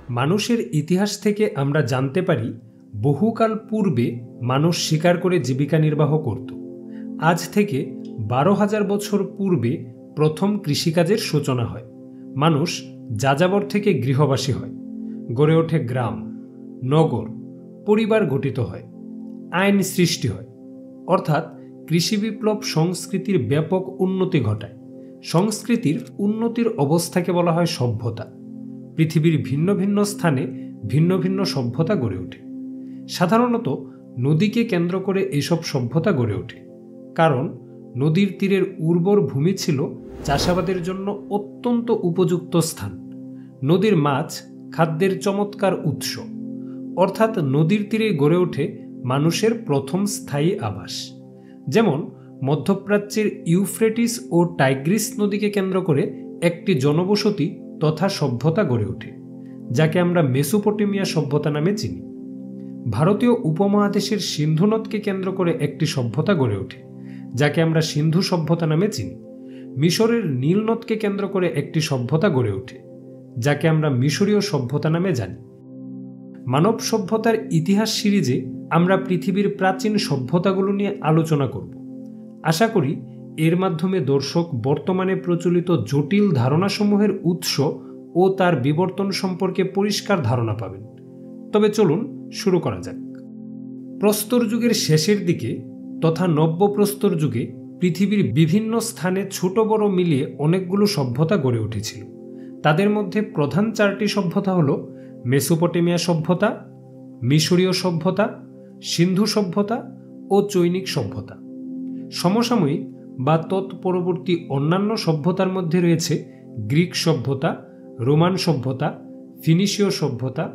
মানুষের ইতিহাস থেকে আমরা জানতে পারি বহুকাল পূর্বে মানুষ শিকার করে জীবিকা নির্বাহ করত। আজ থেকে 12,000 বছর পূর্বে প্রথম কৃষিকাজের সূচনা হয়। মানুষ যাযাবর থেকে গৃহবাসী হয়, গড়ে ওঠে গ্রাম, নগর, পরিবার গঠিত হয়, আইন সৃষ্টি হয়। অর্থাৎ কৃষি বিপ্লব সংস্কৃতির ব্যাপক উন্নতি ঘটায়। সংস্কৃতির উন্নতির অবস্থাকে বলা হয় সভ্যতা। পৃথিবীর ভিন্ন ভিন্ন স্থানে ভিন্ন ভিন্ন সভ্যতা গড়ে ওঠে। সাধারণত নদীকে কেন্দ্র করে এসব সভ্যতা গড়ে ওঠে, কারণ নদীর তীরের উর্বর ভূমি ছিল চাষাবাদের জন্য অত্যন্ত উপযুক্ত স্থান। নদীর মাছ খাদ্যের চমৎকার উৎস। অর্থাৎ নদীর তীরে গড়ে ওঠে মানুষের প্রথম স্থায়ী আবাস। যেমন মধ্যপ্রাচ্যের ইউফ্রেটিস ও টাইগ্রিস নদীকে কেন্দ্র করে একটি জনবসতি তথা সভ্যতা গড়ে ওঠে, যাকে আমরা মেসোপটেমিয়া সভ্যতা নামে চিনি। ভারতীয় উপমহাদেশের সিন্ধু নদকে কেন্দ্র করে একটি সভ্যতা গড়ে ওঠে, যাকে আমরা সিন্ধু সভ্যতা নামে চিনি। মিশরের নীল নদকে কেন্দ্র করে একটি সভ্যতা গড়ে ওঠে, যাকে আমরা মিশরীয় সভ্যতা নামে জানি। মানব সভ্যতার ইতিহাস সিরিজে আমরা পৃথিবীর প্রাচীন সভ্যতাগুলো নিয়ে আলোচনা করব। আশা করি এর মাধ্যমে দর্শক বর্তমানে প্রচলিত জটিল ধারণাসমূহের উৎস ও তার বিবর্তন সম্পর্কে পরিষ্কার ধারণা পাবেন। তবে চলুন শুরু করা যাক। প্রস্তর যুগের শেষের দিকে তথা নব্যপ্রস্তর যুগে পৃথিবীর বিভিন্ন স্থানে ছোট বড় মিলিয়ে অনেকগুলো সভ্যতা গড়ে উঠেছিল। তাদের মধ্যে প্রধান 4টি সভ্যতা হল মেসোপটেমিয়া সভ্যতা, মিশরীয় সভ্যতা, সিন্ধু সভ্যতা ও চৈনিক সভ্যতা। সমসাময়িক বা তৎপরবর্তী অন্যান্য সভ্যতার মধ্যে রয়েছে গ্রিক সভ্যতা, রোমান সভ্যতা, ফিনিশীয় সভ্যতা,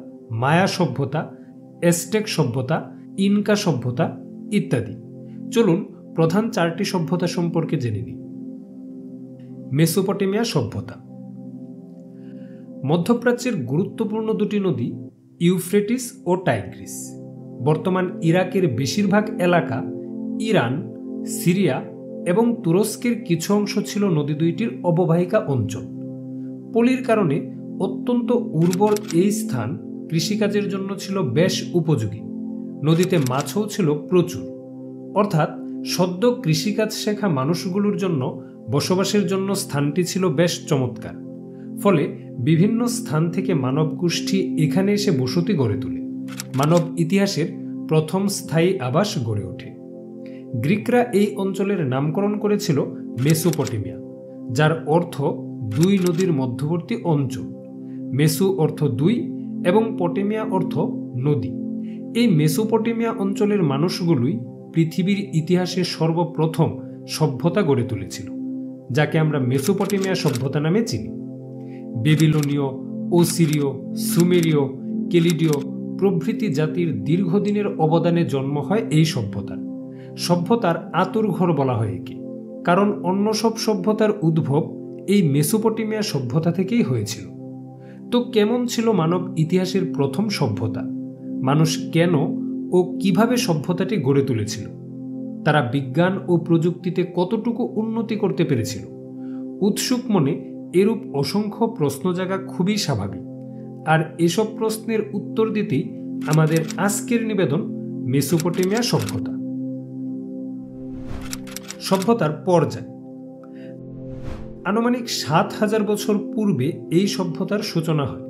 মায়া সভ্যতা, অ্যাজটেক সভ্যতা, ইনকা সভ্যতা ইত্যাদি। চলুন প্রধান 4টি সভ্যতা সম্পর্কে জেনে নিই। মেসোপটেমিয়া সভ্যতা। মধ্যপ্রাচ্যের গুরুত্বপূর্ণ দুটি নদী ইউফ্রেটিস ও টাইগ্রিস। বর্তমান ইরাকের বেশিরভাগ এলাকা, ইরান, সিরিয়া এবং তুরস্কের কিছু অংশ ছিল নদী দুইটির অববাহিকা অঞ্চল। পলির কারণে অত্যন্ত উর্বর এই স্থান কৃষিকাজের জন্য ছিল বেশ উপযোগী। নদীতে মাছও ছিল প্রচুর। অর্থাৎ সদ্য কৃষিকাজ শেখা মানুষগুলোর জন্য বসবাসের জন্য স্থানটি ছিল বেশ চমৎকার। ফলে বিভিন্ন স্থান থেকে মানব গোষ্ঠী এখানে এসে বসতি গড়ে তোলে। মানব ইতিহাসের প্রথম স্থায়ী আবাস গড়ে ওঠে। গ্রিকরা এই অঞ্চলের নামকরণ করেছিল মেসোপটেমিয়া, যার অর্থ 2 নদীর মধ্যবর্তী অঞ্চল। মেসো অর্থ 2 এবং পটেমিয়া অর্থ নদী। এই মেসোপটেমিয়া অঞ্চলের মানুষগুলোই পৃথিবীর ইতিহাসে সর্বপ্রথম সভ্যতা গড়ে তুলেছিল, যাকে আমরা মেসোপটেমিয়া সভ্যতা নামে চিনি। বেবিলনীয়, অসিরীয়, সুমেরীয়, কেলিডীয় প্রভৃতি জাতির দীর্ঘদিনের অবদানে জন্ম হয় এই সভ্যতার। সভ্যতার আঁতুড়ঘর বলা হয় একে, কারণ অন্য সব সভ্যতার উদ্ভব এই মেসোপটেমিয়া সভ্যতা থেকেই হয়েছিল। তো কেমন ছিল মানব ইতিহাসের প্রথম সভ্যতা? মানুষ কেন ও কিভাবে সভ্যতাটি গড়ে তুলেছিল? তারা বিজ্ঞান ও প্রযুক্তিতে কতটুকু উন্নতি করতে পেরেছিল? উৎসুক মনে এরূপ অসংখ্য প্রশ্ন জাগা খুবই স্বাভাবিক। আর এসব প্রশ্নের উত্তর দিতেই আমাদের আজকের নিবেদন মেসোপটেমিয়া সভ্যতা। সভ্যতার পর্যায়। আনুমানিক 7,000 বছর পূর্বে এই সভ্যতার সূচনা হয়,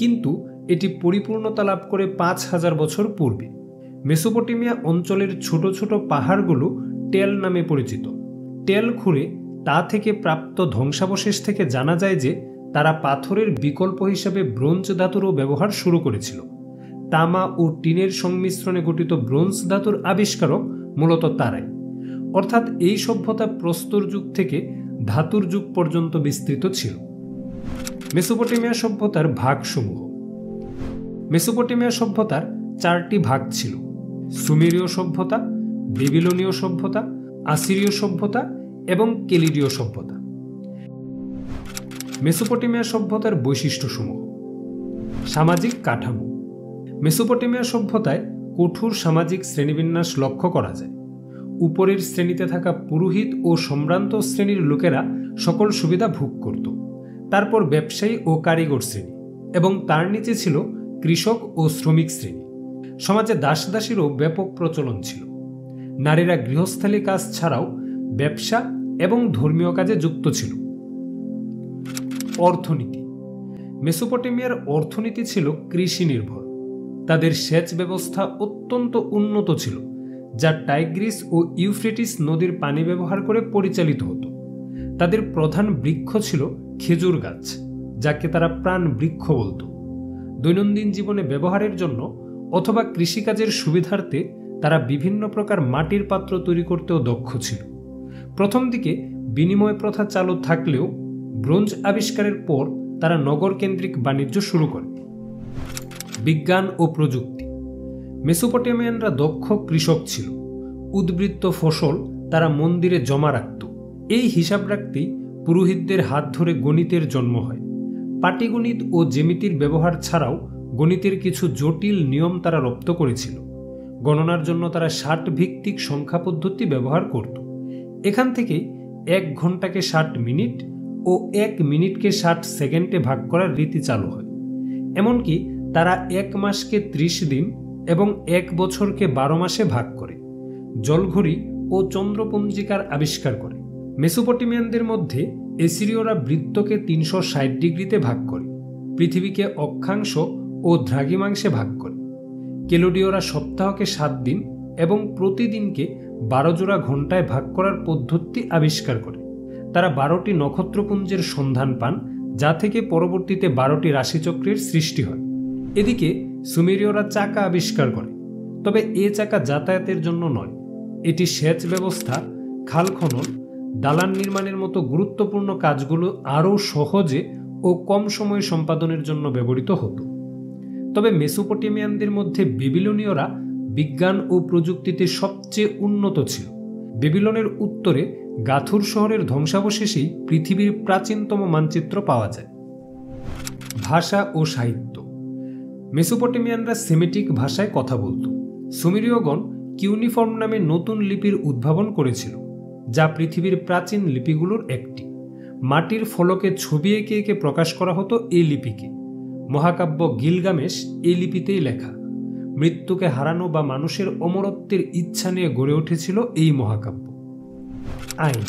কিন্তু এটি পরিপূর্ণতা লাভ করে 5,000 বছর পূর্বে। মেসোপটেমিয়া অঞ্চলের ছোট ছোট পাহাড়গুলো টেল নামে পরিচিত। টেল খুঁড়ে তা থেকে প্রাপ্ত ধ্বংসাবশেষ থেকে জানা যায় যে তারা পাথরের বিকল্প হিসাবে ব্রোঞ্জ ধাতুরও ব্যবহার শুরু করেছিল। তামা ও টিনের সংমিশ্রণে গঠিত ব্রোঞ্জ ধাতুর আবিষ্কারক মূলত তারাই। অর্থাৎ এই সভ্যতা প্রস্তর যুগ থেকে ধাতুর যুগ পর্যন্ত বিস্তৃত ছিল। মেসোপটেমিয়া সভ্যতার ভাগসমূহ। মেসোপটেমিয়া সভ্যতার 4টি ভাগ ছিল: সুমেরীয় সভ্যতা, বেবিলনীয় সভ্যতা, আসিরীয় সভ্যতা এবং কেলিডীয় সভ্যতা। মেসোপটেমিয়া সভ্যতার বৈশিষ্ট্যসমূহ। সামাজিক কাঠামো। মেসোপটেমিয়া সভ্যতায় কঠোর সামাজিক শ্রেণীবিন্যাস লক্ষ্য করা যায়। উপরের শ্রেণীতে থাকা পুরোহিত ও সম্ভ্রান্ত শ্রেণীর লোকেরা সকল সুবিধা ভোগ করত। তারপর ব্যবসায়ী ও কারিগর শ্রেণী এবং তার নিচে ছিল কৃষক ও শ্রমিক শ্রেণী। সমাজে দাসদাসীরও ব্যাপক প্রচলন ছিল। নারীরা গৃহস্থালী কাজ ছাড়াও ব্যবসা এবং ধর্মীয় কাজে যুক্ত ছিল। অর্থনীতি। মেসোপটেমিয়ার অর্থনীতি ছিল কৃষি নির্ভর। তাদের সেচ ব্যবস্থা অত্যন্ত উন্নত ছিল, যা টাইগ্রিস ও ইউফ্রেটিস নদীর পানি ব্যবহার করে পরিচালিত হতো। তাদের প্রধান বৃক্ষ ছিল খেজুর গাছ, যাকে তারা প্রাণ বৃক্ষ বলত। দৈনন্দিন জীবনে ব্যবহারের জন্য অথবা কৃষিকাজের সুবিধার্থে তারা বিভিন্ন প্রকার মাটির পাত্র তৈরি করতেও দক্ষ ছিল। প্রথম দিকে বিনিময় প্রথা চালু থাকলেও ব্রোঞ্জ আবিষ্কারের পর তারা নগরকেন্দ্রিক বাণিজ্য শুরু করে। বিজ্ঞান ও প্রযুক্তি। মেসোপটেমিয়ানরা দক্ষ কৃষক ছিল। উদ্বৃত্ত ফসল তারা মন্দিরে জমা রাখত। এই হিসাব রাখতেই পুরোহিতদের হাত ধরে গণিতের জন্ম হয়। পাটিগণিত ও জ্যামিতির ব্যবহার ছাড়াও গণিতের কিছু জটিল নিয়ম তারা রপ্ত করেছিল। গণনার জন্য তারা 60 ভিত্তিক সংখ্যা পদ্ধতি ব্যবহার করত। এখান থেকেই 1 ঘন্টাকে 60 মিনিট ও 1 মিনিটকে 60 সেকেন্ডে ভাগ করার রীতি চালু হয়। এমনকি তারা 1 মাসকে 30 দিন এবং 1 বছরকে 12 মাসে ভাগ করে। জলঘড়ি ও চন্দ্রপঞ্জিকার আবিষ্কার করে। মেসোপটেমিয়ানদের মধ্যে এসিরীয়রা বৃত্তকে 360 ডিগ্রিতে ভাগ করে, পৃথিবীকে অক্ষাংশ ও দ্রাঘিমাংশে ভাগ করে। কেলোডীয়রা সপ্তাহকে 7 দিন এবং প্রতিদিনকে 12 জোড়া ঘন্টায় ভাগ করার পদ্ধতি আবিষ্কার করে। তারা 12টি নক্ষত্রপুঞ্জের সন্ধান পান, যা থেকে পরবর্তীতে 12টি রাশিচক্রের সৃষ্টি হয়। এদিকে সুমেরীয়রা চাকা আবিষ্কার করে, তবে এ চাকা যাতায়াতের জন্য নয়। এটি সেচ ব্যবস্থা, খাল খনন, দালান নির্মাণের মতো গুরুত্বপূর্ণ কাজগুলো আরও সহজে ও কম সময়ে সম্পাদনের জন্য ব্যবহৃত হতো। তবে মেসোপটেমিয়ানদের মধ্যে বেবিলনীয়রা বিজ্ঞান ও প্রযুক্তিতে সবচেয়ে উন্নত ছিল। বেবিলনের উত্তরে গাথুর শহরের ধ্বংসাবশেষেই পৃথিবীর প্রাচীনতম মানচিত্র পাওয়া যায়। ভাষা ও সাহিত্য। মেসোপটেমিয়ানরা সেমিটিক ভাষায় কথা বলত। সুমেরীয়গণ কিউনিফর্ম নামে নতুন লিপির উদ্ভাবন করেছিল, যা পৃথিবীর প্রাচীন লিপিগুলোর একটি। মাটির ফলকে ছবি এঁকে এঁকে প্রকাশ করা হতো এই লিপিকে। মহাকাব্য গিলগামেশ এই লিপিতেই লেখা। মৃত্যুকে হারানো বা মানুষের অমরত্বের ইচ্ছা নিয়ে গড়ে উঠেছিল এই মহাকাব্য। আইন।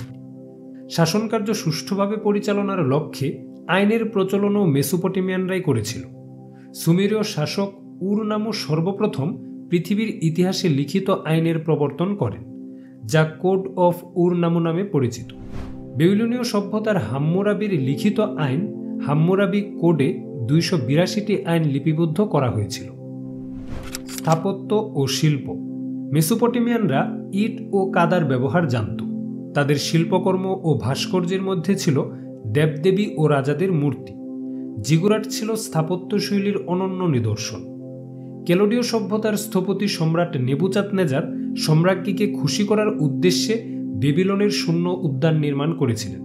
শাসনকার্য সুষ্ঠুভাবে পরিচালনার লক্ষ্যে আইনের প্রচলনও মেসোপটেমিয়ানরাই করেছিল। সুমেরীয় শাসক উর-নামু সর্বপ্রথম পৃথিবীর ইতিহাসে লিখিত আইনের প্রবর্তন করেন, যা কোড অফ উর-নামু নামে পরিচিত। বেবিলনীয় সভ্যতার হাম্মুরাবির লিখিত আইন হাম্মুরাবি কোডে 282টি আইন লিপিবদ্ধ করা হয়েছিল। স্থাপত্য ও শিল্প। মেসোপটেমিয়ানরা ইট ও কাদার ব্যবহার জানত। তাদের শিল্পকর্ম ও ভাস্কর্যের মধ্যে ছিল দেবদেবী ও রাজাদের মূর্তি। জিগুরাট ছিল স্থাপত্যশৈলীর অনন্য নিদর্শন। কেলোডীয় সভ্যতার স্থপতি সম্রাট নেবুচাদনেজার সম্রাজ্ঞীকে খুশি করার উদ্দেশ্যে বেবিলনের শূন্য উদ্যান নির্মাণ করেছিলেন,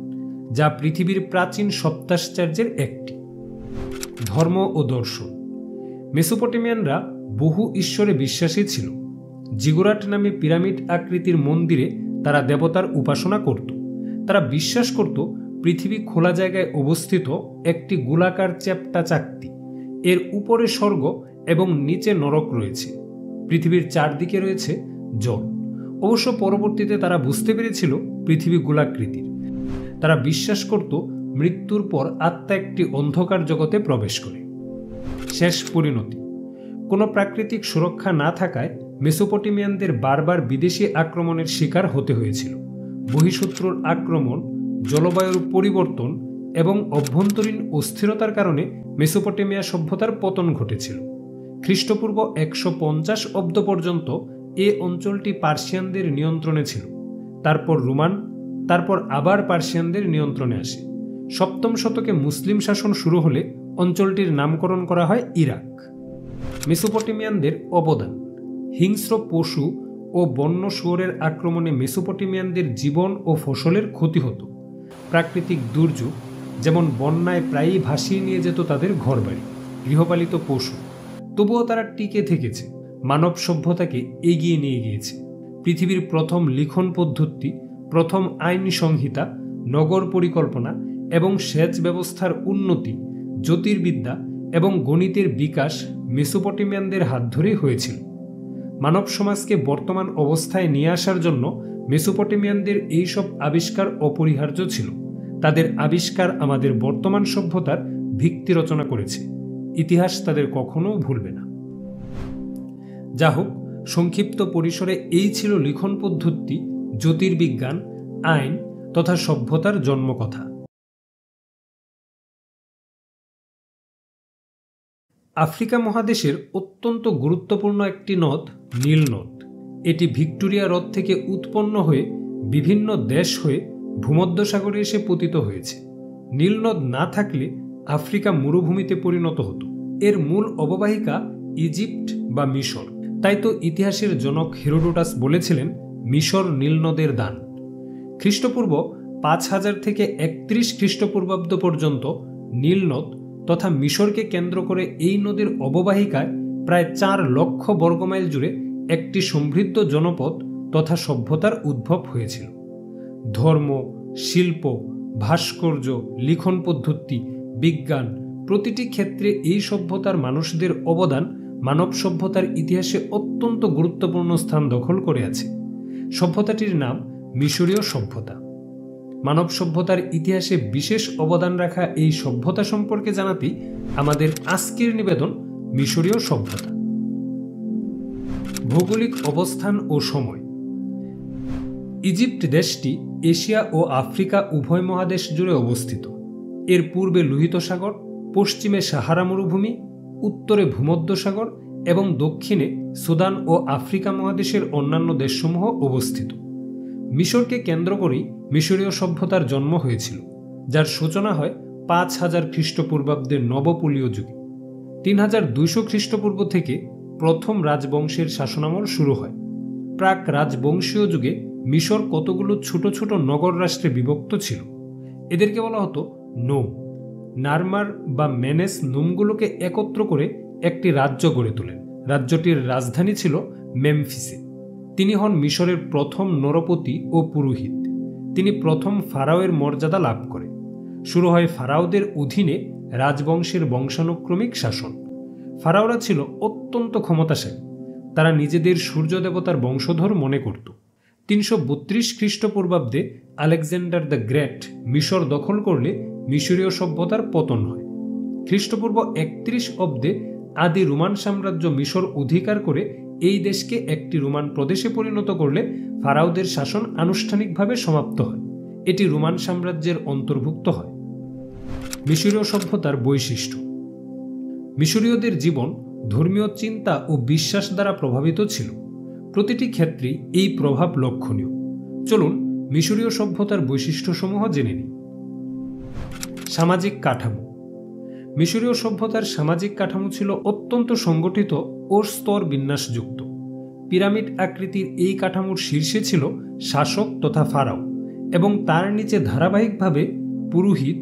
যা পৃথিবীর প্রাচীন সপ্তাশ্চর্যের একটি। ধর্ম ও দর্শন। মেসোপটেমিয়ানরা বহু ঈশ্বরে বিশ্বাসী ছিল। জিগুরাট নামে পিরামিড আকৃতির মন্দিরে তারা দেবতার উপাসনা করত। তারা বিশ্বাস করত পৃথিবী খোলা জায়গায় অবস্থিত একটি গোলাকার চ্যাপ্টা চাকতি। এর উপরে স্বর্গ এবং নিচে নরক রয়েছে। পৃথিবীর চারদিকে রয়েছে জল। অবশ্য পরবর্তীতে তারা বুঝতে পেরেছিল পৃথিবী গোলাকৃতির। তারা বিশ্বাস করত মৃত্যুর পর আত্মা একটি অন্ধকার জগতে প্রবেশ করে। শেষ পরিণতি। কোনো প্রাকৃতিক সুরক্ষা না থাকায় মেসোপটেমিয়ানদের বারবার বিদেশি আক্রমণের শিকার হতে হয়েছিল। বহিঃশত্রুর আক্রমণ, জলবায়ুর পরিবর্তন এবং অভ্যন্তরীণ অস্থিরতার কারণে মেসোপটেমিয়া সভ্যতার পতন ঘটেছিল। খ্রিস্টপূর্ব 150 অব্দ পর্যন্ত এ অঞ্চলটি পার্সিয়ানদের নিয়ন্ত্রণে ছিল। তারপর রোমান, তারপর আবার পার্সিয়ানদের নিয়ন্ত্রণে আসে। 7ম শতকে মুসলিম শাসন শুরু হলে অঞ্চলটির নামকরণ করা হয় ইরাক। মেসোপটেমিয়ানদের অবদান। হিংস্র পশু ও বন্য শুয়োরের আক্রমণে মেসোপটেমিয়ানদের জীবন ও ফসলের ক্ষতি হতো। প্রাকৃতিক দুর্যোগ, যেমন বন্যায় প্রায়ই ভাসিয়ে নিয়ে যেত তাদের ঘরবাড়ি, গৃহপালিত পশু। তবুও তারা টিকে থেকেছে, মানব সভ্যতাকে এগিয়ে নিয়ে গিয়েছে। পৃথিবীর প্রথম লিখন পদ্ধতি, প্রথম আইন সংহিতা, নগর পরিকল্পনা এবং সেচ ব্যবস্থার উন্নতি, জ্যোতির্বিদ্যা এবং গণিতের বিকাশ মেসোপটেমিয়ানদের হাত ধরেই হয়েছিল। মানব সমাজকে বর্তমান অবস্থায় নিয়ে আসার জন্য মেসোপটেমিয়ানদের এইসব আবিষ্কার অপরিহার্য ছিল। তাদের আবিষ্কার আমাদের বর্তমান সভ্যতার ভিত্তি রচনা করেছে। ইতিহাস তাদের কখনো ভুলবে না। যা হোক, সংক্ষিপ্ত পরিসরে এই ছিল লিখন পদ্ধতি, জ্যোতির্বিজ্ঞান, আইন তথা সভ্যতার জন্মকথা। আফ্রিকা মহাদেশের অত্যন্ত গুরুত্বপূর্ণ একটি নদ নীল নদ। এটি ভিক্টোরিয়া হ্রদ থেকে উৎপন্ন হয়ে বিভিন্ন দেশ হয়ে ভূমধ্যসাগরে এসে পতিত হয়েছে। নীল নদ না থাকলে আফ্রিকা মরুভূমিতে পরিণত হতো। এর মূল অববাহিকা ইজিপ্ট বা মিশর। তাই তো ইতিহাসের জনক হেরোডোটাস বলেছিলেন, মিশর নীল নদের দান। খ্রিস্টপূর্ব 5000 থেকে 31 খ্রিস্টপূর্বাব্দ পর্যন্ত নীল নদ তথা মিশরকে কেন্দ্র করে এই নদীর অববাহিকায় প্রায় 4 লক্ষ বর্গমাইল জুড়ে একটি সমৃদ্ধ জনপদ তথা সভ্যতার উদ্ভব হয়েছিল। ধর্ম, শিল্প, ভাস্কর্য, লিখন পদ্ধতি, বিজ্ঞান প্রতিটি ক্ষেত্রে এই সভ্যতার মানুষদের অবদান মানব সভ্যতার ইতিহাসে অত্যন্ত গুরুত্বপূর্ণ স্থান দখল করে আছে। সভ্যতাটির নাম মিশরীয় সভ্যতা। মানব সভ্যতার ইতিহাসে বিশেষ অবদান রাখা এই সভ্যতা সম্পর্কে জানাতেই আমাদের আজকের নিবেদন মিশরীয় সভ্যতা। ভৌগোলিক অবস্থান ও সময়। ইজিপ্ট দেশটি এশিয়া ও আফ্রিকা উভয় মহাদেশ জুড়ে অবস্থিত। এর পূর্বে লোহিত সাগর, পশ্চিমে সাহারা মরুভূমি, উত্তরে ভূমধ্যসাগর এবং দক্ষিণে সুদান ও আফ্রিকা মহাদেশের অন্যান্য দেশসমূহ অবস্থিত। মিশরকে কেন্দ্র করেই মিশরীয় সভ্যতার জন্ম হয়েছিল, যার সূচনা হয় 5000 খ্রিস্টপূর্বাব্দের নবপলীয় যুগে। 3200 খ্রিস্টপূর্ব থেকে প্রথম রাজবংশের শাসনামল শুরু হয়। প্রাক রাজবংশীয় যুগে মিশর কতগুলো ছোট ছোট নগর রাষ্ট্রে বিভক্ত ছিল। এদেরকে বলা হতো নোম। নারমার বা মেনেস নোমগুলোকে একত্র করে একটি রাজ্য গড়ে তোলেন। রাজ্যটির রাজধানী ছিল মেমফিসে। তিনি হন মিশরের প্রথম নরপতি ও পুরোহিত। তিনি প্রথম ফারাওয়ের মর্যাদা লাভ করে। শুরু হয় ফারাওদের অধীনে রাজবংশের বংশানুক্রমিক শাসন। ফারাওরা ছিল অত্যন্ত ক্ষমতাশালী। তারা নিজেদের সূর্য দেবতার বংশধর মনে করত। 332 খ্রিস্টপূর্বাব্দে আলেকজান্ডার দ্য গ্রেট মিশর দখল করলে মিশরীয় সভ্যতার পতন হয়। খ্রিস্টপূর্ব 31 অব্দে আদি রোমান সাম্রাজ্য মিশর অধিকার করে এই দেশকে একটি রোমান প্রদেশে পরিণত করলে ফারাওদের শাসন আনুষ্ঠানিকভাবে সমাপ্ত হয়। এটি রোমান সাম্রাজ্যের অন্তর্ভুক্ত হয়। মিশরীয় সভ্যতার বৈশিষ্ট্য। মিশরীয়দের জীবন ধর্মীয় চিন্তা ও বিশ্বাস দ্বারা প্রভাবিত ছিল। প্রতিটি ক্ষেত্রেই এই প্রভাব লক্ষণীয়। চলুন মিশরীয় সভ্যতার বৈশিষ্ট্যসমূহ জেনে নিই। সামাজিক কাঠামো। মিশরীয় সভ্যতার সামাজিক কাঠামো ছিল অত্যন্ত সংগঠিত ও স্তর বিন্যাসযুক্ত। পিরামিড আকৃতির এই কাঠামোর শীর্ষে ছিল শাসক তথা ফারাও এবং তার নিচে ধারাবাহিকভাবে পুরোহিত,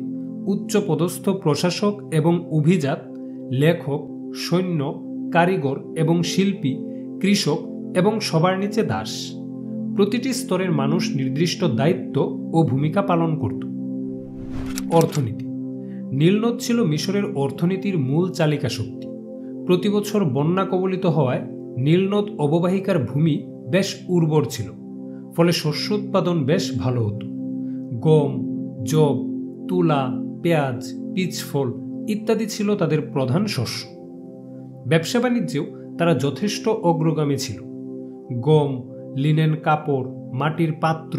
উচ্চপদস্থ প্রশাসক এবং অভিজাত, লেখক, সৈন্য, কারিগর এবং শিল্পী, কৃষক এবং সবার নিচে দাস। প্রতিটি স্তরের মানুষ নির্দিষ্ট দায়িত্ব ও ভূমিকা পালন করত। অর্থনীতি। নীলনদ ছিল মিশরের অর্থনীতির মূল চালিকা শক্তি। প্রতি বছর বন্যা কবলিত হওয়ায় নীলনদ অববাহিকার ভূমি বেশ উর্বর ছিল, ফলে শস্য উৎপাদন বেশ ভালো হতো। গম, যব, তুলা, পেঁয়াজ, পিচফল ইত্যাদি ছিল তাদের প্রধান শস্য। ব্যবসা বাণিজ্যেও তারা যথেষ্ট অগ্রগামী ছিল। গম, লিনেন কাপড়, মাটির পাত্র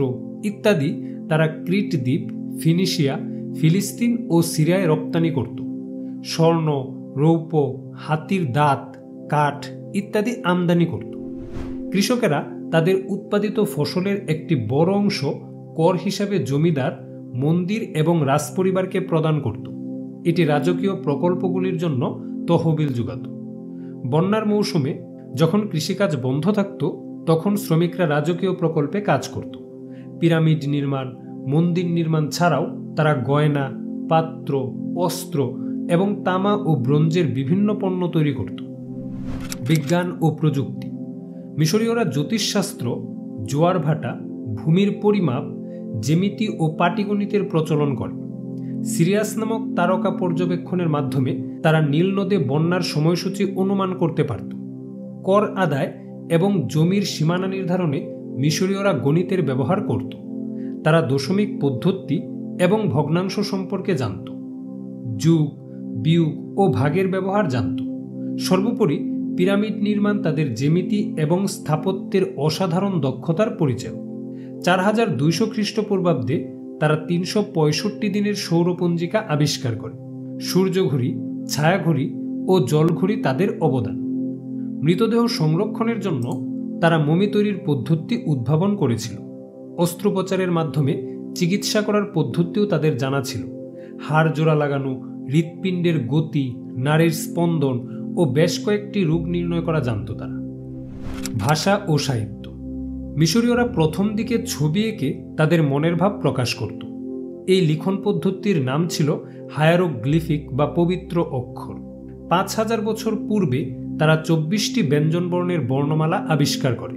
ইত্যাদি তারা ক্রিট দ্বীপ, ফিনিশিয়া, ফিলিস্তিন ও সিরিয়ায় রপ্তানি করত। স্বর্ণ, রৌপ্য, হাতির দাঁত, কাঠ ইত্যাদি আমদানি করত। কৃষকেরা তাদের উৎপাদিত ফসলের একটি বড় অংশ কর হিসাবে জমিদার, মন্দির এবং রাজপরিবারকে প্রদান করত। এটি রাজকীয় প্রকল্পগুলির জন্য তহবিল জোগাত। বন্যার মৌসুমে যখন কৃষিকাজ বন্ধ থাকত, তখন শ্রমিকরা রাজকীয় প্রকল্পে কাজ করত। পিরামিড নির্মাণ, মন্দির নির্মাণ ছাড়াও তারা গয়না, পাত্র, অস্ত্র এবং তামা ও ব্রোঞ্জের বিভিন্ন পণ্য তৈরি করত। বিজ্ঞান ও প্রযুক্তি। মিশরীয়রা জ্যোতিষশাস্ত্র, জোয়ার ভাটা, ভূমির পরিমাপ, জ্যামিতি ও পাটিগণিতের প্রচলন করে। সিরিয়াস নামক তারকা পর্যবেক্ষণের মাধ্যমে তারা নীল নদে বন্যার সময়সূচি অনুমান করতে পারত। কর আদায় এবং জমির সীমানা নির্ধারণে মিশরীয়রা গণিতের ব্যবহার করত। তারা দশমিক পদ্ধতি এবং ভগ্নাংশ সম্পর্কে জানত। যুগ, বিয়োগ ও ভাগের ব্যবহার জানত। সর্বোপরি পিরামিড নির্মাণ তাদের জ্যামিতি এবং স্থাপত্যের অসাধারণ দক্ষতার পরিচয়। 4200 খ্রিস্টপূর্বাব্দে তারা 365 দিনের সৌরপঞ্জিকা আবিষ্কার করে। সূর্যঘড়ি, ছায়াঘড়ি ও জলঘড়ি তাদের অবদান। মৃতদেহ সংরক্ষণের জন্য তারা মমি তৈরির পদ্ধতি উদ্ভাবন করেছিল। অস্ত্রোপচারের মাধ্যমে চিকিৎসা করার পদ্ধতিও তাদের জানা ছিল। হাড় জোড়া লাগানো, হৃৎপিণ্ডের গতি, নাড়ির স্পন্দন ও বেশ কয়েকটি রোগ নির্ণয় করা জানত তারা। ভাষা ও সাহিত্য। মিশরীয়রা প্রথম দিকে ছবি এঁকে তাদের মনের ভাব প্রকাশ করত। এই লিখন পদ্ধতির নাম ছিল হায়ারোগ্লিফিক বা পবিত্র অক্ষর। 5000 বছর পূর্বে তারা 24টি ব্যঞ্জনবর্ণের বর্ণমালা আবিষ্কার করে।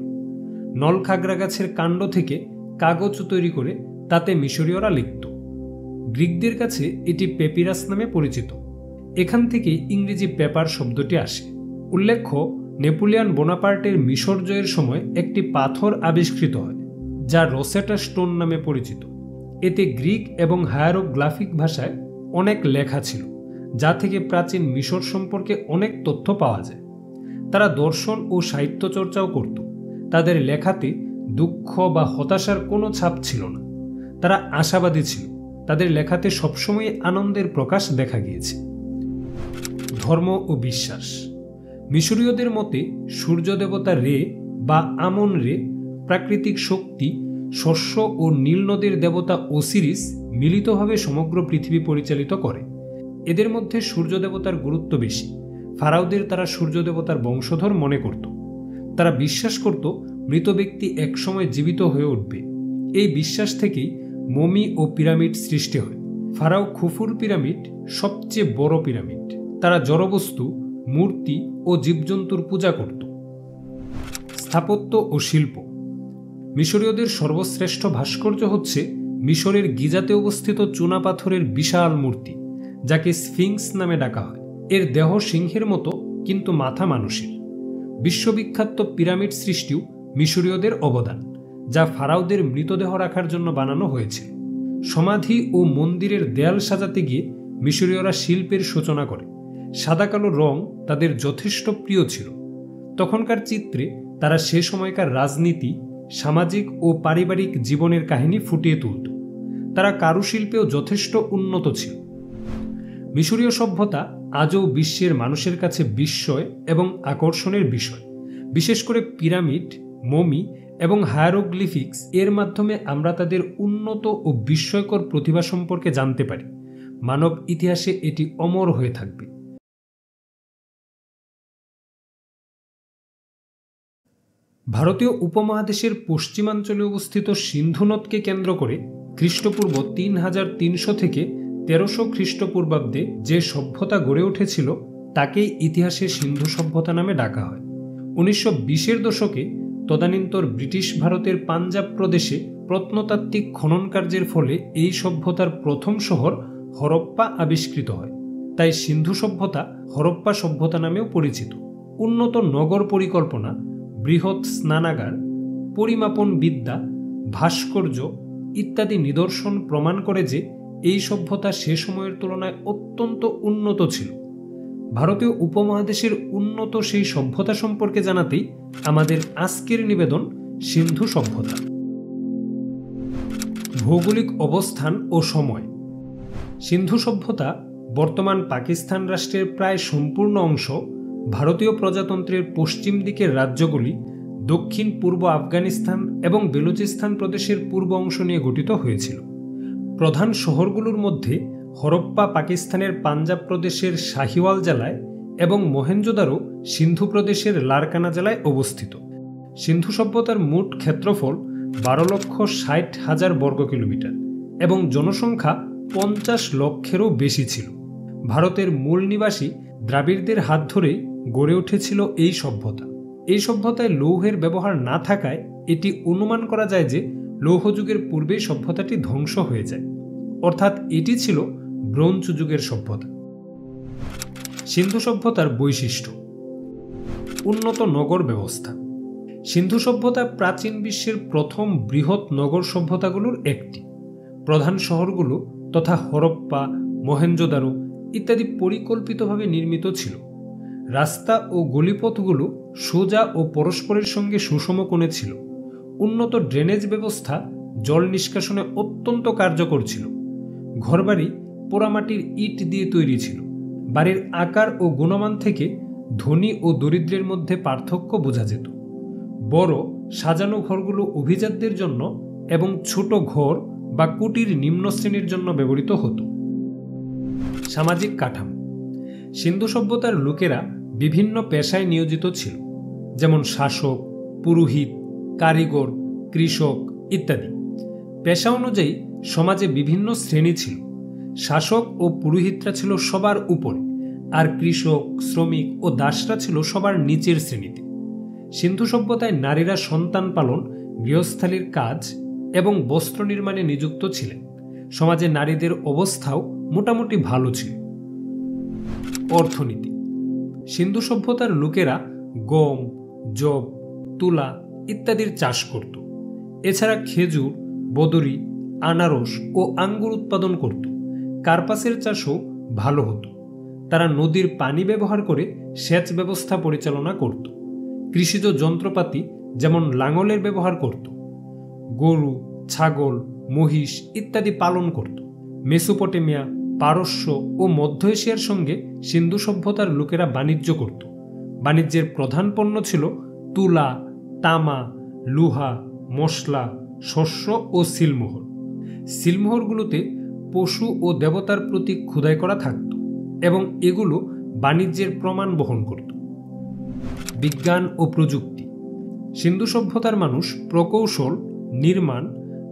নলখাগড়া গাছের কাণ্ড থেকে কাগজ তৈরি করে তাতে মিশরীয়রা লিখত। গ্রিকদের কাছে এটি পেপিরাস নামে পরিচিত। এখান থেকে ইংরেজি পেপার শব্দটি আসে। উল্লেখ্য, নেপোলিয়ন বোনাপার্টের মিশর জয়ের সময় একটি পাথর আবিষ্কৃত হয় যা রোসেটা স্টোন নামে পরিচিত। এতে গ্রিক এবং হায়ারোগ্লিফিক ভাষায় অনেক লেখা ছিল, যা থেকে প্রাচীন মিশর সম্পর্কে অনেক তথ্য পাওয়া যায়। তারা দর্শন ও সাহিত্য চর্চাও করত। তাদের লেখাতে দুঃখ বা হতাশার কোনো ছাপ ছিল না। তারা আশাবাদী ছিল। তাদের লেখাতে সবসময় আনন্দের প্রকাশ দেখা গিয়েছে। ধর্ম ও বিশ্বাস। মিশরীয়দের মতে সূর্য দেবতা রে বা আমন রে, প্রাকৃতিক শক্তি, শস্য ও নীল নদের দেবতা ওসিরিস মিলিতভাবে সমগ্র পৃথিবী পরিচালিত করে। এদের মধ্যে সূর্য দেবতার গুরুত্ব বেশি। ফারাওদের তারা সূর্য দেবতার বংশধর মনে করত। তারা বিশ্বাস করত মৃত ব্যক্তি একসময় জীবিত হয়ে উঠবে। এই বিশ্বাস থেকেই মমি ও পিরামিড সৃষ্টি হয়। ফারাও খুফুর পিরামিড সবচেয়ে বড় পিরামিড। তারা জড়বস্তু, মূর্তি ও জীবজন্তুর পূজা করত। স্থাপত্য ও শিল্প। মিশরীয়দের সর্বশ্রেষ্ঠ ভাস্কর্য হচ্ছে মিশরের গিজাতে অবস্থিত চুনাপাথরের বিশাল মূর্তি, যাকে স্ফিংস নামে ডাকা হয়। এর দেহ সিংহের মতো, কিন্তু মাথা মানুষের। বিশ্ববিখ্যাত পিরামিড সৃষ্টিও মিশরীয়দের অবদান, যা ফারাওদের মৃতদেহ রাখার জন্য বানানো হয়েছিল। সমাধি ও মন্দিরের দেয়াল সাজাতে গিয়ে মিশরীয়রা শিল্পের সূচনা করে। সাদা কালো রং তাদের যথেষ্ট প্রিয় ছিল। তখনকার চিত্রে তারা সে সময়কার রাজনীতি, সামাজিক ও পারিবারিক জীবনের কাহিনী ফুটিয়ে তুলত। তারা কারুশিল্পেও যথেষ্ট উন্নত ছিল। মিশরীয় সভ্যতা আজও বিশ্বের মানুষের কাছে বিস্ময় এবং আকর্ষণের বিষয়। বিশেষ করে পিরামিড, মমি এবং হায়ারোগ্লিফিক্স এর মাধ্যমে আমরা তাদের উন্নত ও বিস্ময়কর প্রতিভা সম্পর্কে জানতে পারি। মানব ইতিহাসে এটি অমর হয়ে থাকবে। ভারতীয় উপমহাদেশের পশ্চিমাঞ্চলে অবস্থিত সিন্ধু নদকে কেন্দ্র করে খ্রিস্টপূর্ব 3300 থেকে 1300 খ্রিস্টপূর্বাব্দে যে সভ্যতা গড়ে উঠেছিল তাকেই ইতিহাসে সিন্ধু সভ্যতা নামে ডাকা হয়। 1920-এর দশকে তদানীন্তন ব্রিটিশ ভারতের পাঞ্জাব প্রদেশে প্রত্নতাত্ত্বিক খনন কার্যের ফলে এই সভ্যতার প্রথম শহর হরপ্পা আবিষ্কৃত হয়। তাই সিন্ধু সভ্যতা হরপ্পা সভ্যতা নামেও পরিচিত। উন্নত নগর পরিকল্পনা, বৃহৎ স্নানাগার, পরিমাপন বিদ্যা, ভাস্কর্য ইত্যাদি নিদর্শন প্রমাণ করে যে এই সভ্যতা সে সময়ের তুলনায় অত্যন্ত উন্নত ছিল। ভারতীয় উপমহাদেশের উন্নত সেই সভ্যতা সম্পর্কে জানাতেই আমাদের আজকের নিবেদন সিন্ধু সভ্যতা। ভৌগোলিক অবস্থান ও সময়। সিন্ধু সভ্যতা বর্তমান পাকিস্তান রাষ্ট্রের প্রায় সম্পূর্ণ অংশ, ভারতীয় প্রজাতন্ত্রের পশ্চিম দিকের রাজ্যগুলি, দক্ষিণ পূর্ব আফগানিস্তান এবং বেলুচিস্তান প্রদেশের পূর্ব অংশ নিয়ে গঠিত হয়েছিল। প্রধান শহরগুলোর মধ্যে হরপ্পা পাকিস্তানের পাঞ্জাব প্রদেশের শাহিওয়াল জেলায় এবং মহেঞ্জোদারো সিন্ধু প্রদেশের লারকানা জেলায় অবস্থিত। সিন্ধু সভ্যতার মোট ক্ষেত্রফল 12,60,000 বর্গ কিলোমিটার এবং জনসংখ্যা 50 লক্ষেরও বেশি ছিল। ভারতের মূল নিবাসী দ্রাবিড়দের হাত ধরেই গড়ে উঠেছিল এই সভ্যতা। এই সভ্যতায় লৌহের ব্যবহার না থাকায় এটি অনুমান করা যায় যে লৌহযুগের পূর্বেই সভ্যতাটি ধ্বংস হয়ে যায়, অর্থাৎ এটি ছিল ব্রোঞ্জ যুগের সভ্যতা। সিন্ধু সভ্যতার বৈশিষ্ট্য। উন্নত নগর ব্যবস্থা। সিন্ধু সভ্যতা প্রাচীন বিশ্বের প্রথম বৃহৎ নগর সভ্যতাগুলোর একটি। প্রধান শহরগুলো তথা হরপ্পা, মহেঞ্জোদারো ইত্যাদি পরিকল্পিতভাবে নির্মিত ছিল। রাস্তা ও গলিপথগুলো সোজা ও পরস্পরের সঙ্গে সুষম কোণে ছিল। উন্নত ড্রেনেজ ব্যবস্থা জল নিষ্কাশনে অত্যন্ত কার্যকর ছিল। ঘরবাড়ি পোড়ামাটির ইট দিয়ে তৈরি ছিল। বাড়ির আকার ও গুণমান থেকে ধনী ও দরিদ্রের মধ্যে পার্থক্য বোঝা যেত। বড় সাজানো ঘরগুলো অভিজাতদের জন্য এবং ছোট ঘর বা কুটির নিম্ন শ্রেণীর জন্য ব্যবহৃত হতো। সামাজিক কাঠামো। সিন্ধু সভ্যতার লোকেরা বিভিন্ন পেশায় নিয়োজিত ছিল, যেমন শাসক, পুরোহিত, কারিগর, কৃষক ইত্যাদি। পেশা অনুযায়ী সমাজে বিভিন্ন শ্রেণী ছিল। শাসক ও পুরোহিতরা ছিল সবার উপরে, আর কৃষক, শ্রমিক ও দাসরা ছিল সবার নিচের শ্রেণীতে। সিন্ধু সভ্যতায় নারীরা সন্তান পালন, গৃহস্থালির কাজ এবং বস্ত্র নির্মাণে নিযুক্ত ছিলেন। সমাজে নারীদের অবস্থাও মোটামুটি ভালো ছিল। অর্থনীতি। সিন্ধু সভ্যতার লোকেরা গম, যব, তুলা ইত্যাদির চাষ করত। এছাড়া খেজুর, বদরি, আনারস ও আঙ্গুর উৎপাদন করত। কার্পাসের চাষও ভালো হতো। তারা নদীর পানি ব্যবহার করে সেচ ব্যবস্থা পরিচালনা করত। কৃষিজ যন্ত্রপাতি যেমন লাঙলের ব্যবহার করত। গরু, ছাগল, মহিষ ইত্যাদি পালন করত। মেসোপটেমিয়া, পারস্য ও মধ্য এশিয়ার সঙ্গে সিন্ধু সভ্যতার লোকেরা বাণিজ্য করত। বাণিজ্যের প্রধান পণ্য ছিল তুলা, তামা, লোহা, মশলা, শস্য ও সিলমোহর। সিলমোহরগুলোতে পশু ও দেবতার প্রতীক খোদাই করা থাকত এবং এগুলো বাণিজ্যের প্রমাণ বহন করত। বিজ্ঞান ও প্রযুক্তি। সিন্ধু সভ্যতার মানুষ প্রকৌশল, নির্মাণ,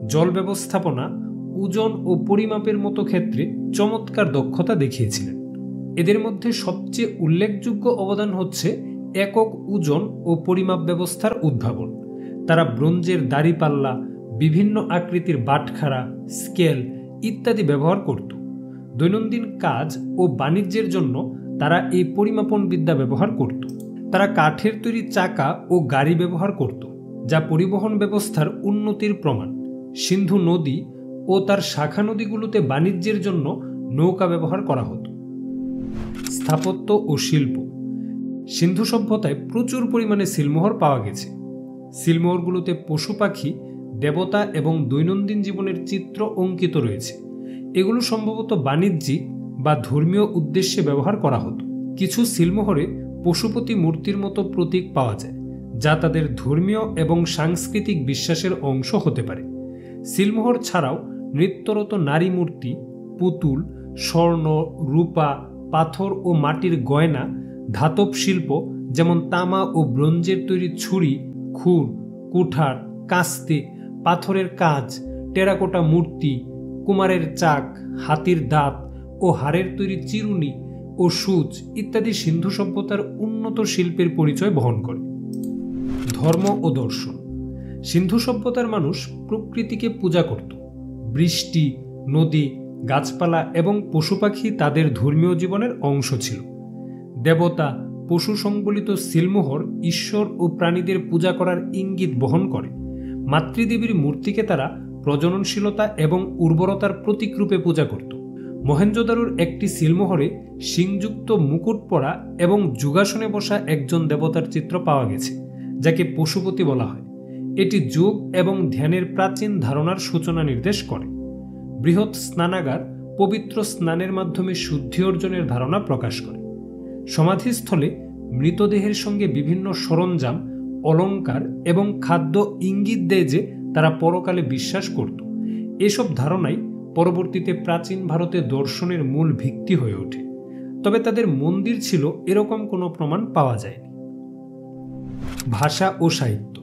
জল ব্যবস্থাপনা, ওজন ও পরিমাপের মতো ক্ষেত্রে চমৎকার দক্ষতা দেখিয়েছিলেন। এদের মধ্যে সবচেয়ে উল্লেখযোগ্য অবদান হচ্ছে একক ওজন ও পরিমাপ ব্যবস্থার উদ্ভাবন। তারা ব্রোঞ্জের দাড়িপাল্লা, বিভিন্ন আকৃতির বাটখারা, স্কেল ইত্যাদি ব্যবহার করত। দৈনন্দিন কাজ ও বাণিজ্যের জন্য তারা এই পরিমাপন বিদ্যা ব্যবহার করত। তারা কাঠের তৈরি চাকা ও গাড়ি ব্যবহার করত, যা পরিবহন ব্যবস্থার উন্নতির প্রমাণ। সিন্ধু নদী ও তার শাখা নদীগুলোতে বাণিজ্যের জন্য নৌকা ব্যবহার করা হতো। স্থাপত্য ও শিল্প। সিন্ধু সভ্যতায় প্রচুর পরিমাণে সিলমোহর পাওয়া গেছে। সিলমোহরগুলোতে পশু পাখি, দেবতা এবং দৈনন্দিন জীবনের চিত্র অঙ্কিত রয়েছে। এগুলো সম্ভবত বাণিজ্যিক বা ধর্মীয় উদ্দেশ্যে ব্যবহার করা হতো। কিছু সিলমোহরে পশুপতি মূর্তির মতো প্রতীক পাওয়া যায়, যা তাদের ধর্মীয় এবং সাংস্কৃতিক বিশ্বাসের অংশ হতে পারে। সিলমোহর ছাড়াও নৃত্যরত নারী মূর্তি, পুতুল, স্বর্ণ, রূপা, পাথর ও মাটির গয়না, ধাতব শিল্প যেমন তামা ও ব্রোঞ্জের তৈরি ছুরি, খুর, কুঠার, কাস্তে, পাথরের কাজ, টেরাকোটা মূর্তি, কুমারের চাক, হাতির দাঁত ও হাড়ের তৈরি চিরুনি ও সূচ ইত্যাদি সিন্ধু সভ্যতার উন্নত শিল্পের পরিচয় বহন করে। ধর্ম ও দর্শন। সিন্ধু সভ্যতার মানুষ প্রকৃতিকে পূজা করত। বৃষ্টি, নদী, গাছপালা এবং পশু পাখি তাদের ধর্মীয় জীবনের অংশ ছিল। দেবতা, পশু সংবলিত সিলমোহর ঈশ্বর ও প্রাণীদের পূজা করার ইঙ্গিত বহন করে। মাতৃদেবীর মূর্তিকে তারা প্রজননশীলতা এবং উর্বরতার প্রতীক রূপে পূজা করত। মহেঞ্জোদারোর একটি সিলমোহরে শিংযুক্ত মুকুট পরা এবং যোগাসনে বসা একজন দেবতার চিত্র পাওয়া গেছে, যাকে পশুপতি বলা হয়। এটি যোগ এবং ধ্যানের প্রাচীন ধারণার সূচনা নির্দেশ করে। বৃহৎ স্নানাগার পবিত্র স্নানের মাধ্যমে শুদ্ধি অর্জনের ধারণা প্রকাশ করে। সমাধিস্থলে মৃতদেহের সঙ্গে বিভিন্ন সরঞ্জাম, অলঙ্কার এবং খাদ্য ইঙ্গিত দেয় যে তারা পরকালে বিশ্বাস করত। এসব ধারণাই পরবর্তীতে প্রাচীন ভারতে দর্শনের মূল ভিত্তি হয়ে ওঠে। তবে তাদের মন্দির ছিল এরকম কোনো প্রমাণ পাওয়া যায়নি। ভাষা ও সাহিত্য।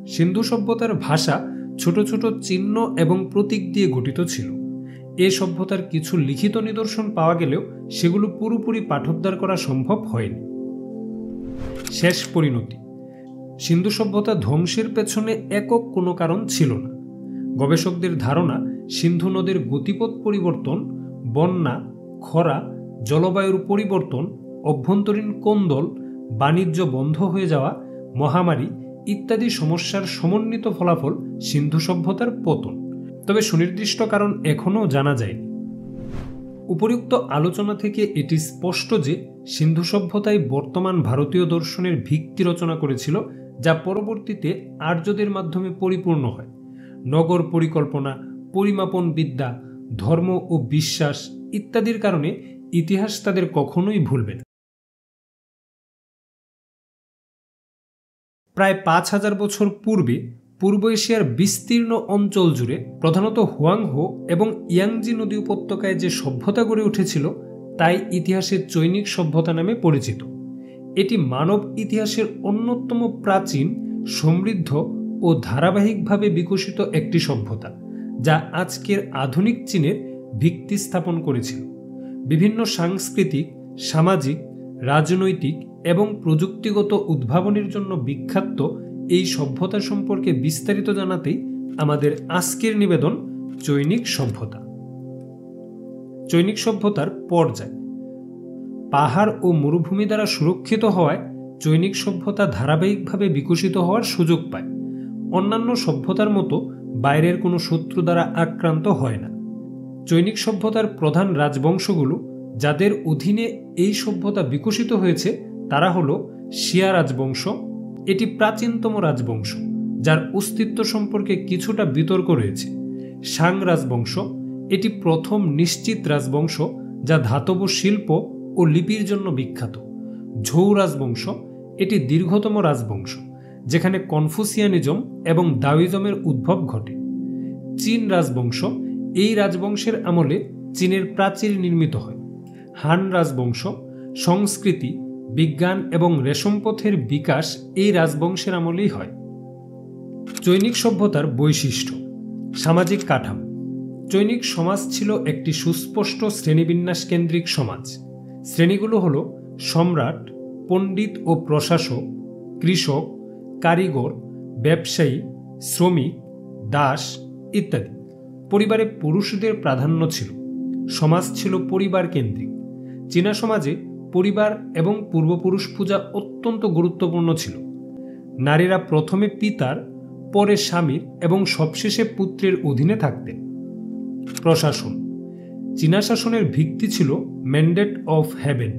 সিন্ধু সভ্যতার ভাষা ছোট ছোট চিহ্ন এবং প্রতীক দিয়ে গঠিত ছিল। এ সভ্যতার কিছু লিখিত নিদর্শন পাওয়া গেলেও সেগুলো পুরোপুরি পাঠোদ্ধার করা সম্ভব হয়নি। শেষ পরিণতি। সিন্ধু সভ্যতা ধ্বংসের পেছনে একক কোনো কারণ ছিল না। গবেষকদের ধারণা সিন্ধু নদের গতিপথ পরিবর্তন, বন্যা, খরা, জলবায়ুর পরিবর্তন অভ্যন্তরীণ কোন্দল, বাণিজ্য বন্ধ হয়ে যাওয়া, মহামারী ইত্যাদি সমস্যার সমন্বিত ফলাফল সিন্ধু সভ্যতার পতন। তবে সুনির্দিষ্ট কারণ এখনও জানা যায়নি। উপরিউক্ত আলোচনা থেকে এটি স্পষ্ট যে সিন্ধু সভ্যতায় বর্তমান ভারতীয় দর্শনের ভিত্তি রচনা করেছিল, যা পরবর্তীতে আর্যদের মাধ্যমে পরিপূর্ণ হয়। নগর পরিকল্পনা, পরিমাপন বিদ্যা, ধর্ম ও বিশ্বাস ইত্যাদির কারণে ইতিহাস তাদের কখনোই ভুলবে না। প্রায় ৫,০০০ বছর পূর্বে পূর্ব এশিয়ার বিস্তীর্ণ অঞ্চল জুড়ে প্রধানত হুয়াংহো এবং ইয়াংজি নদী উপত্যকায় যে সভ্যতা গড়ে উঠেছিল তাই ইতিহাসে চৈনিক সভ্যতা নামে পরিচিত। এটি মানব ইতিহাসের অন্যতম প্রাচীন, সমৃদ্ধ ও ধারাবাহিকভাবে বিকশিত একটি সভ্যতা, যা আজকের আধুনিক চীনের ভিত্তি স্থাপন করেছিল। বিভিন্ন সাংস্কৃতিক, সামাজিক, রাজনৈতিক এবং প্রযুক্তিগত উদ্ভাবনের জন্য বিখ্যাত এই সভ্যতা সম্পর্কে বিস্তারিত জানাতেই আমাদের আজকের নিবেদন চৈনিক সভ্যতা। চৈনিক সভ্যতার পর্যায়। পাহাড় ও মরুভূমি দ্বারা সুরক্ষিত হওয়ায় চৈনিক সভ্যতা ধারাবাহিকভাবে বিকশিত হওয়ার সুযোগ পায়। অন্যান্য সভ্যতার মতো বাইরের কোনো শত্রু দ্বারা আক্রান্ত হয় না। চৈনিক সভ্যতার প্রধান রাজবংশগুলো যাদের অধীনে এই সভ্যতা বিকশিত হয়েছে তারা হল শিয়া রাজবংশ। এটি প্রাচীনতম রাজবংশ, যার অস্তিত্ব সম্পর্কে কিছুটা বিতর্ক রয়েছে। শাং রাজবংশ, এটি প্রথম নিশ্চিত রাজবংশ যা ধাতব শিল্প ও লিপির জন্য বিখ্যাত। ঝৌ রাজবংশ, এটি দীর্ঘতম রাজবংশ যেখানে কনফুসিয়ানিজম এবং দাওয়িজমের উদ্ভব ঘটে। চীন রাজবংশ, এই রাজবংশের আমলে চীনের প্রাচীর নির্মিত হয়। হান রাজবংশ, সংস্কৃতি, বিজ্ঞান এবং রেশমপথের বিকাশ এই রাজবংশের আমলেই হয়। চৈনিক সভ্যতার বৈশিষ্ট্য। সামাজিক কাঠামো। চৈনিক সমাজ ছিল একটি সুস্পষ্ট শ্রেণীবিন্যাস কেন্দ্রিক সমাজ। শ্রেণীগুলো হল সম্রাট, পণ্ডিত ও প্রশাসক, কৃষক, কারিগর, ব্যবসায়ী, শ্রমিক, দাস ইত্যাদি। পরিবারে পুরুষদের প্রাধান্য ছিল। সমাজ ছিল পরিবার কেন্দ্রিক। চীনা সমাজে পরিবার এবং পূর্বপুরুষ পূজা অত্যন্ত গুরুত্বপূর্ণ ছিল। নারীরা প্রথমে পিতার, পরে স্বামীর এবং সবশেষে পুত্রের অধীনে থাকতেন। প্রশাসন। চীনা শাসনের ভিত্তি ছিল ম্যান্ডেট অফ হেভেন,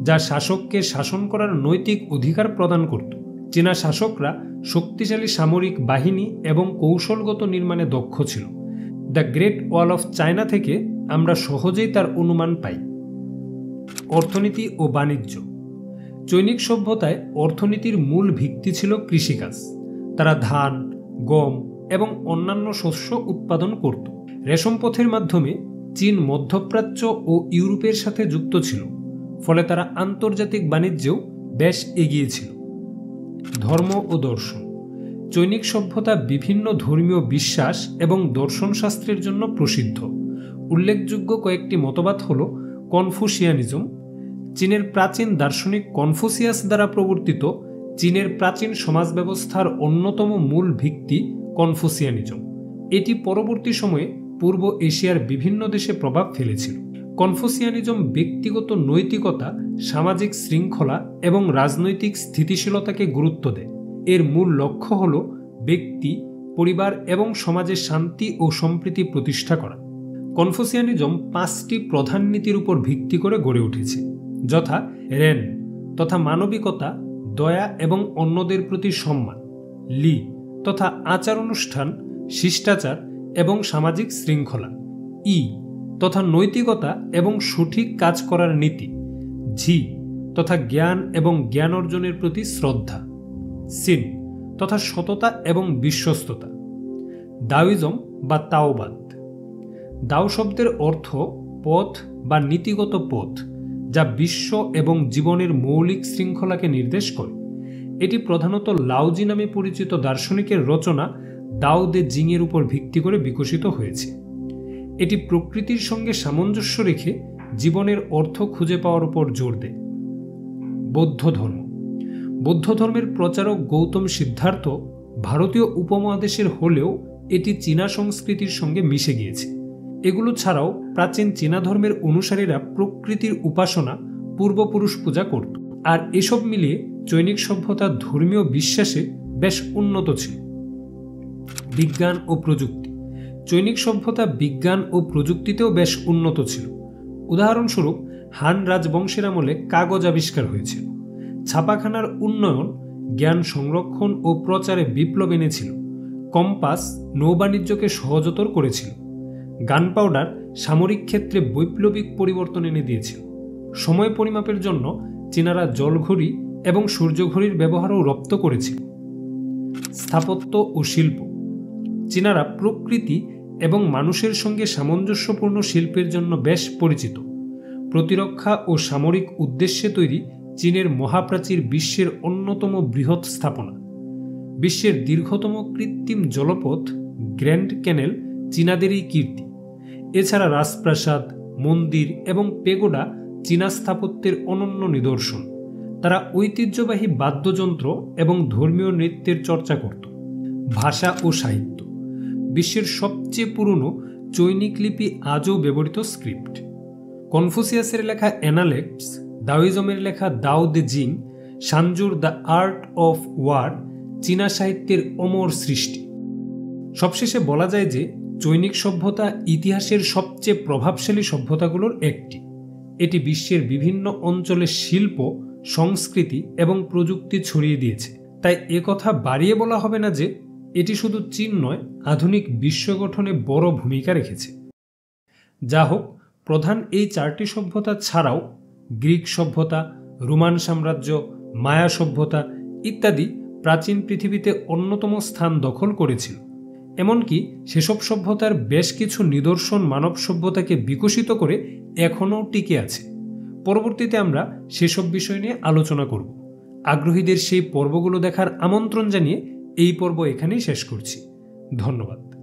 যা শাসককে শাসন করার নৈতিক অধিকার প্রদান করত। চীনা শাসকরা শক্তিশালী সামরিক বাহিনী এবং কৌশলগত নির্মাণে দক্ষ ছিল। The great wall of China থেকে আমরা সহজেই তার অনুমান পাই। অর্থনীতি ও বাণিজ্য। চৈনিক সভ্যতায় অর্থনীতির মূল ভিত্তি ছিল কৃষিকাজ। তারা ধান, গম এবং অন্যান্য শস্য উৎপাদন করত। রেশমপথের মাধ্যমে চীন মধ্যপ্রাচ্য ও ইউরোপের সাথে যুক্ত ছিল, ফলে তারা আন্তর্জাতিক বাণিজ্যেও বেশ এগিয়ে ছিল। ধর্ম ও দর্শন। চৈনিক সভ্যতা বিভিন্ন ধর্মীয় বিশ্বাস এবং দর্শনশাস্ত্রের জন্য প্রসিদ্ধ। উল্লেখযোগ্য কয়েকটি মতবাদ হল কনফুসিয়ানিজম। চীনের প্রাচীন দার্শনিক কনফুসিয়াস দ্বারা প্রবর্তিত চীনের প্রাচীন সমাজ ব্যবস্থার অন্যতম মূল ভিত্তি কনফুসিয়ানিজম। এটি পরবর্তী সময়ে পূর্ব এশিয়ার বিভিন্ন দেশে প্রভাব ফেলেছিল। কনফুসিয়ানিজম ব্যক্তিগত নৈতিকতা, সামাজিক শৃঙ্খলা এবং রাজনৈতিক স্থিতিশীলতাকে গুরুত্ব দেয়। এর মূল লক্ষ্য হল ব্যক্তি, পরিবার এবং সমাজে শান্তি ও সম্প্রীতি প্রতিষ্ঠা করা। কনফুসিয়ানিজম 5টি প্রধান নীতির উপর ভিত্তি করে গড়ে উঠেছে, যথা রেন তথা মানবিকতা, দয়া এবং অন্যদের প্রতি সম্মান, লি তথা আচার অনুষ্ঠান, শিষ্টাচার এবং সামাজিক শৃঙ্খলা, ই তথা নৈতিকতা এবং সঠিক কাজ করার নীতি, ঝি তথা জ্ঞান এবং জ্ঞান অর্জনের প্রতি শ্রদ্ধা, সিন তথা সততা এবং বিশ্বস্ততা। দাওয়িজম বা তাওবাদ। দাও শব্দের অর্থ পথ বা নীতিগত পথ, যা বিশ্ব এবং জীবনের মৌলিক শৃঙ্খলাকে নির্দেশ করে। এটি প্রধানত লাওজি নামে পরিচিত দার্শনিকের রচনা দাও দে জিংয়ের উপর ভিত্তি করে বিকশিত হয়েছে। এটি প্রকৃতির সঙ্গে সামঞ্জস্য রেখে জীবনের অর্থ খুঁজে পাওয়ার উপর জোর দেয়। বৌদ্ধ ধর্ম। বৌদ্ধ ধর্মের প্রচারক গৌতম সিদ্ধার্থ ভারতীয় উপমহাদেশের হলেও এটি চীনা সংস্কৃতির সঙ্গে মিশে গিয়েছে। এগুলো ছাড়াও প্রাচীন চীনা ধর্মের অনুসারীরা প্রকৃতির উপাসনা পূর্বপুরুষ পূজা করত। আর এসব মিলিয়ে চৈনিক সভ্যতা ধর্মীয় বিশ্বাসে বেশ উন্নত ছিল। বিজ্ঞান ও প্রযুক্তি। চৈনিক সভ্যতা বিজ্ঞান ও প্রযুক্তিতেও বেশ উন্নত ছিল। উদাহরণস্বরূপ হান রাজবংশের আমলে কাগজ আবিষ্কার হয়েছিল। ছাপাখানার উন্নয়ন জ্ঞান সংরক্ষণ ও প্রচারে বিপ্লব এনেছিল। কম্পাস নৌবাণিজ্যকে সহজতর করেছিল। গান পাউডার সামরিক ক্ষেত্রে বৈপ্লবিক পরিবর্তন এনে দিয়েছিল। সময় পরিমাপের জন্য চীনারা জলঘড়ি এবং সূর্যঘড়ির ব্যবহারও রপ্ত করেছিল। স্থাপত্য ও শিল্প। চীনারা প্রকৃতি এবং মানুষের সঙ্গে সামঞ্জস্যপূর্ণ শিল্পের জন্য বেশ পরিচিত। প্রতিরক্ষা ও সামরিক উদ্দেশ্যে তৈরি চীনের মহাপ্রাচীর বিশ্বের অন্যতম বৃহৎ স্থাপনা। বিশ্বের দীর্ঘতম কৃত্রিম জলপথ গ্র্যান্ড ক্যানেল চীনাদেরই কীর্তি। এছাড়া রাজপ্রাসাদ, মন্দির এবং পেগোডা চীনা স্থাপত্যের অনন্য নিদর্শন। তারা ঐতিহ্যবাহী বাদ্যযন্ত্র এবং ধর্মীয় নৃত্যের চর্চা করত। ভাষা ও সাহিত্য। বিশ্বের সবচেয়ে পুরনো চৈনিক লিপি আজও ব্যবহৃত স্ক্রিপ্ট। কনফুসিয়াসের লেখা অ্যানালেক্টস, দাওইজমের লেখা দাও দে জিং, সানজুর দ্য আর্ট অফ ওয়ার চীনা সাহিত্যের অমর সৃষ্টি। সবশেষে বলা যায় যে চৈনিক সভ্যতা ইতিহাসের সবচেয়ে প্রভাবশালী সভ্যতাগুলোর একটি। এটি বিশ্বের বিভিন্ন অঞ্চলে শিল্প, সংস্কৃতি এবং প্রযুক্তি ছড়িয়ে দিয়েছে। তাই একথা বাড়িয়ে বলা হবে না যে এটি শুধু চীন নয়, আধুনিক বিশ্ব গঠনে বড় ভূমিকা রেখেছে। যা হোক, প্রধান এই চারটি সভ্যতা ছাড়াও গ্রিক সভ্যতা, রোমান সাম্রাজ্য, মায়া সভ্যতা ইত্যাদি প্রাচীন পৃথিবীতে অন্যতম স্থান দখল করেছিল। এমনকি সেসব সভ্যতার বেশ কিছু নিদর্শন মানব সভ্যতাকে বিকশিত করে এখনও টিকে আছে। পরবর্তীতে আমরা সেসব বিষয় নিয়ে আলোচনা করব। আগ্রহীদের সেই পর্বগুলো দেখার আমন্ত্রণ জানিয়ে এই পর্ব এখানেই শেষ করছি। ধন্যবাদ।